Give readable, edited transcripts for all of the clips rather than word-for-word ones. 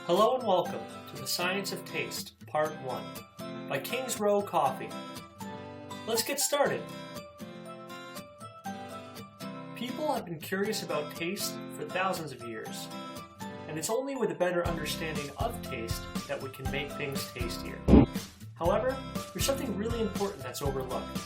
Hello and welcome to The Science of Taste, Part 1, by King's Row Coffee. Let's get started. People have been curious about taste for thousands of years, and it's only with a better understanding of taste that we can make things tastier. However, there's something really important that's overlooked.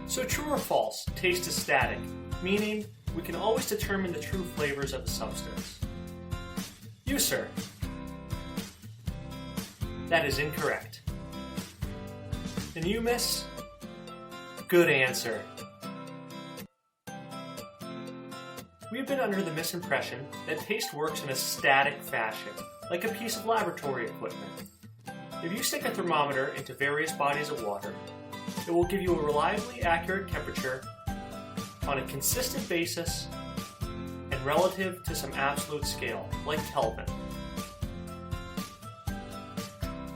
So true or false, taste is static, meaning we can always determine the true flavors of a substance. You, sir. That is incorrect. And you, miss? Good answer. We've been under the misimpression that taste works in a static fashion, like a piece of laboratory equipment. If you stick a thermometer into various bodies of water, it will give you a reliably accurate temperature on a consistent basis and relative to some absolute scale, like Kelvin.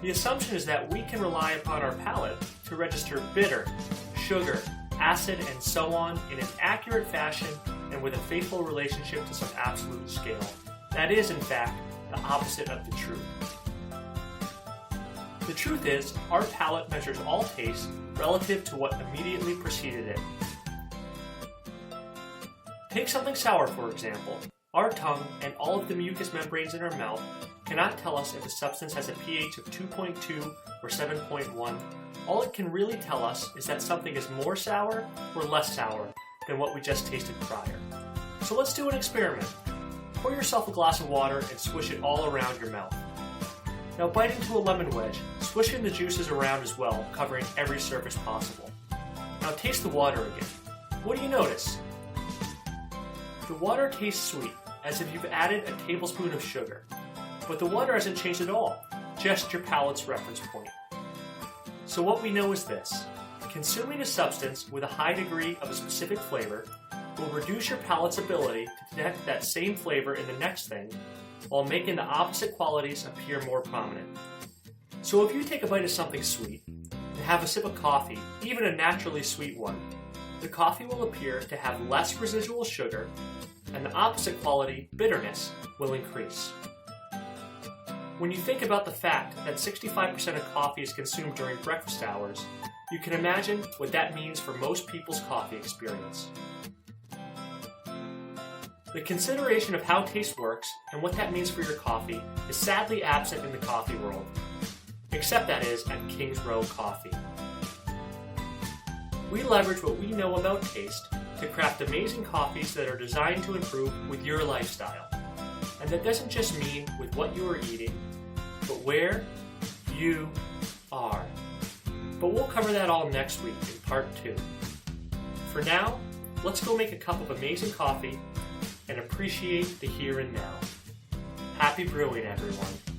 The assumption is that we can rely upon our palate to register bitter, sugar, acid, and so on in an accurate fashion and with a faithful relationship to some absolute scale. That is, in fact, the opposite of the truth. The truth is, our palate measures all taste relative to what immediately preceded it. Take something sour, for example. Our tongue and all of the mucous membranes in our mouth cannot tell us if a substance has a pH of 2.2 or 7.1. All it can really tell us is that something is more sour or less sour than what we just tasted prior. So let's do an experiment. Pour yourself a glass of water and swish it all around your mouth. Now bite into a lemon wedge, swishing the juices around as well, covering every surface possible. Now taste the water again. What do you notice? The water tastes sweet, as if you've added a tablespoon of sugar. But the water hasn't changed at all, just your palate's reference point. So what we know is this. Consuming a substance with a high degree of a specific flavor will reduce your palate's ability to detect that same flavor in the next thing, while making the opposite qualities appear more prominent. So if you take a bite of something sweet and have a sip of coffee, even a naturally sweet one, the coffee will appear to have less residual sugar, and the opposite quality, bitterness, will increase. When you think about the fact that 65% of coffee is consumed during breakfast hours, you can imagine what that means for most people's coffee experience. The consideration of how taste works and what that means for your coffee is sadly absent in the coffee world, except that is at King's Row Coffee. We leverage what we know about taste to craft amazing coffees that are designed to improve with your lifestyle. And that doesn't just mean with what you are eating, but where you are. But we'll cover that all next week in Part 2. For now, let's go make a cup of amazing coffee and appreciate the here and now. Happy brewing, everyone.